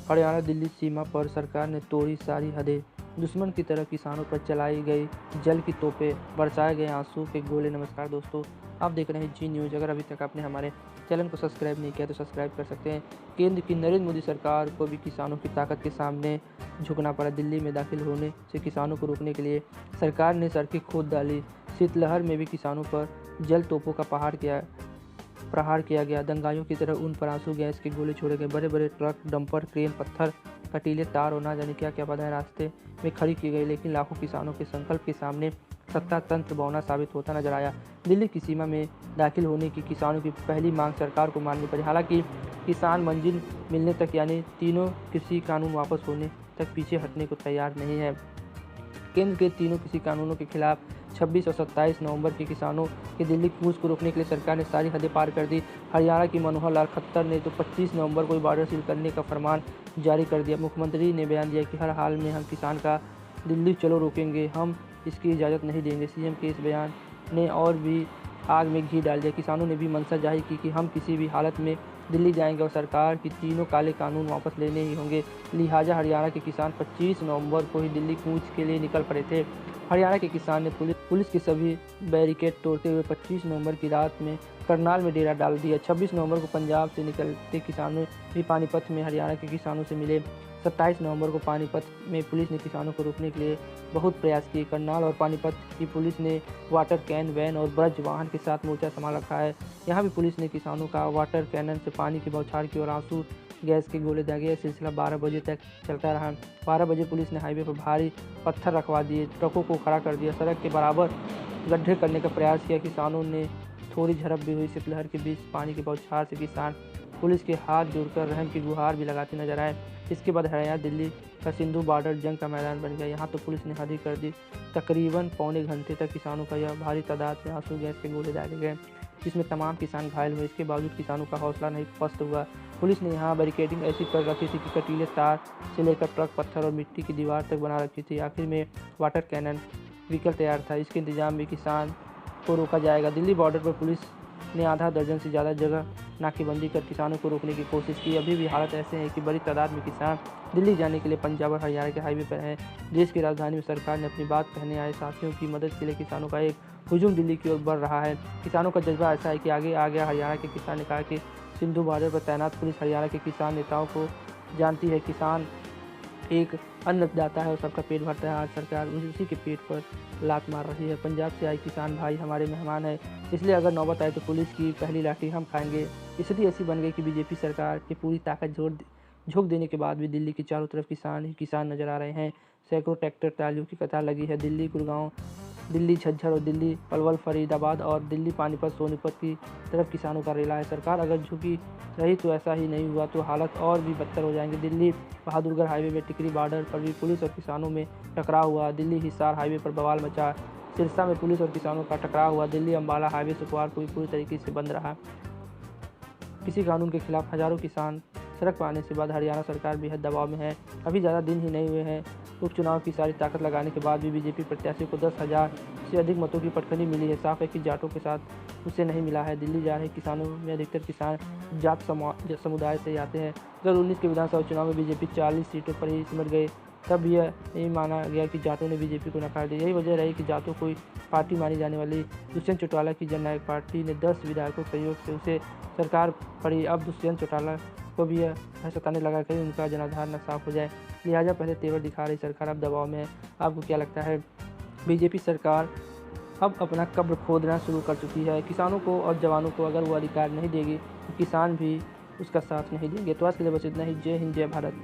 हरियाणा दिल्ली सीमा पर सरकार ने तोड़ी सारी हदें। दुश्मन की तरह किसानों पर चलाई गई जल की तोपें, बरसाए गए आंसू के गोले। नमस्कार दोस्तों, आप देख रहे हैं जी न्यूज़। अगर अभी तक आपने हमारे चैनल को सब्सक्राइब नहीं किया तो सब्सक्राइब कर सकते हैं। केंद्र की नरेंद्र मोदी सरकार को भी किसानों की ताकत के सामने झुकना पड़ा। दिल्ली में दाखिल होने से किसानों को रोकने के लिए सरकार ने सड़कें खोद डाली। शीतलहर में भी किसानों पर जल तोपों का प्रहार किया गया। दंगाइयों की तरह उन पर आंसू गैस के गोले छोड़े गए। बड़े बड़े ट्रक, डंपर, क्रेन, पत्थर, कटीले, तार और ना जाने क्या क्या बाधाएं रास्ते में खड़ी की गई, लेकिन लाखों किसानों के संकल्प के सामने सत्ता तंत्र बौना साबित होता नजर आया। दिल्ली की सीमा में दाखिल होने की किसानों की पहली मांग सरकार को माननी पड़ी। हालांकि किसान मंजिल मिलने तक यानी तीनों कृषि कानून वापस होने तक पीछे हटने को तैयार नहीं है। केंद्र के तीनों कृषि कानूनों के खिलाफ 26 और 27 नवंबर के किसानों के दिल्ली कूच को रोकने के लिए सरकार ने सारी हदें पार कर दी। हरियाणा की मनोहर लाल खट्टर ने तो 25 नवंबर को बॉर्डर सील करने का फरमान जारी कर दिया। मुख्यमंत्री ने बयान दिया कि हर हाल में हम किसान का दिल्ली चलो रोकेंगे, हम इसकी इजाज़त नहीं देंगे। सीएम के इस बयान ने और भी आग में घी डाल दिया। किसानों ने भी मंशा जाहिर की कि हम किसी भी हालत में दिल्ली जाएंगे और सरकार की तीनों काले कानून वापस लेने ही होंगे। लिहाजा हरियाणा के किसान 25 नवंबर को ही दिल्ली कूच के लिए निकल पड़े थे। हरियाणा के किसान ने पुलिस के सभी बैरिकेड तोड़ते हुए 25 नवंबर की रात में करनाल में डेरा डाल दिया। 26 नवंबर को पंजाब से निकलते किसानों भी पानीपत में हरियाणा के किसानों से मिले। 27 नवंबर को पानीपत में पुलिस ने किसानों को रोकने के लिए बहुत प्रयास किए। करनाल और पानीपत की पुलिस ने वाटर कैन, वैन और ब्रज वाहन के साथ मोर्चा संभाल रखा है। यहाँ भी पुलिस ने किसानों का वाटर कैनन से पानी की बौछार की और आंसू गैस के गोले दागे। यह सिलसिला 12 बजे तक चलता रहा। 12 बजे पुलिस ने हाईवे पर भारी पत्थर रखवा दिए, ट्रकों को खड़ा कर दिया, सड़क के बराबर गड्ढे करने का प्रयास किया। किसानों ने थोड़ी झड़प भी हुई। शीतलहर के बीच पानी की बौछार से किसान पुलिस के हाथ जोड़कर रहम की गुहार भी लगाते नजर आए। इसके बाद हरियाणा दिल्ली का सिंधु बॉर्डर जंग का मैदान बन गया। यहाँ तो पुलिस ने हद ही कर दी। तकरीबन पौने घंटे तक किसानों का यह भारी तादाद में आंसू गैस के गोले दागे गए, जिसमें तमाम किसान घायल हुए। इसके बावजूद किसानों का हौसला नहीं पस्त हुआ। पुलिस ने यहाँ बैरिकेडिंग ऐसी कर रखी थी कि कटीले तार से लेकर ट्रक, पत्थर और मिट्टी की दीवार तक बना रखी थी। आखिर में वाटर कैनन व्हीकल तैयार था। इसके इंतजाम में किसान को रोका जाएगा। दिल्ली बॉर्डर पर पुलिस ने आधा दर्जन से ज़्यादा जगह नाकेबंदी कर किसानों को रोकने की कोशिश की। अभी भी हालत ऐसे है कि बड़ी तादाद में किसान दिल्ली जाने के लिए पंजाब और हरियाणा के हाईवे पर हैं। देश की राजधानी में सरकार ने अपनी बात कहने आए साथियों की मदद के लिए किसानों का एक हुजूम दिल्ली की ओर बढ़ रहा है। किसानों का जज्बा ऐसा है कि आगे आ गया। हरियाणा के किसान ने कहा कि सिंधु बॉर्डर पर तैनात पुलिस हरियाणा के किसान नेताओं को जानती है। किसान एक अन्नदाता है और सबका पेट भरता है। आज सरकार उसी के पेट पर लात मार रही है। पंजाब से आए किसान भाई हमारे मेहमान है, इसलिए अगर नौबत आए तो पुलिस की पहली लाठी हम खाएंगे। स्थिति ऐसी बन गई कि बीजेपी सरकार की पूरी ताकत झोंक देने के बाद भी दिल्ली के चारों तरफ किसान ही किसान नजर आ रहे हैं। सैकड़ों ट्रैक्टर ट्रालियों की कतार लगी है। दिल्ली गुड़गांव, दिल्ली झज्जर और दिल्ली पलवल, फरीदाबाद और दिल्ली पानीपत, सोनीपत की तरफ किसानों का रेला है। सरकार अगर झुकी रही तो ऐसा ही नहीं हुआ तो हालत और भी बदतर हो जाएंगे। दिल्ली बहादुरगढ़ हाईवे में टिकरी बॉर्डर पर भी पुलिस और किसानों में टकराव हुआ। दिल्ली हिसार हाईवे पर बवाल मचा। सिरसा में पुलिस और किसानों का टकराव हुआ। दिल्ली अम्बाला हाईवे शुक्रवार को भी पूरी तरीके से बंद रहा। किसी कानून के खिलाफ हजारों किसान सड़क पर आने से बाद हरियाणा सरकार बेहद दबाव में है। अभी ज़्यादा दिन ही नहीं हुए हैं। उपचुनाव की सारी ताकत लगाने के बाद भी बीजेपी प्रत्याशी को 10,000 से अधिक मतों की पटखनी मिली है। साफ है कि जाटों के साथ उसे नहीं मिला है। दिल्ली जा रहे किसानों में अधिकतर किसान जाट समुदाय से आते हैं। 2019 के विधानसभा चुनाव में बीजेपी 40 सीटों पर ही सिमट गई। तब यह नहीं माना गया कि जाटों ने बीजेपी को नकार दिया। यही वजह रही कि जाटों को पार्टी मानी जाने वाली दुष्यंत चौटाला की जननायक पार्टी ने 10 विधायकों के सहयोग से उसे सरकार पड़ी। अब दुष्यंत चौटाला को भी यह सताने लगा कहीं उनका जनाधार न साफ हो जाए। लिहाजा पहले तेवर दिखा रही सरकार अब दबाव में है। आपको क्या लगता है? बीजेपी सरकार अब अपना कब्र खोदना शुरू कर चुकी है। किसानों को और जवानों को अगर वो अधिकार नहीं देगी तो किसान भी उसका साथ नहीं देंगे। तो आज के लिए बस इतना ही। जय हिंद, जय भारत।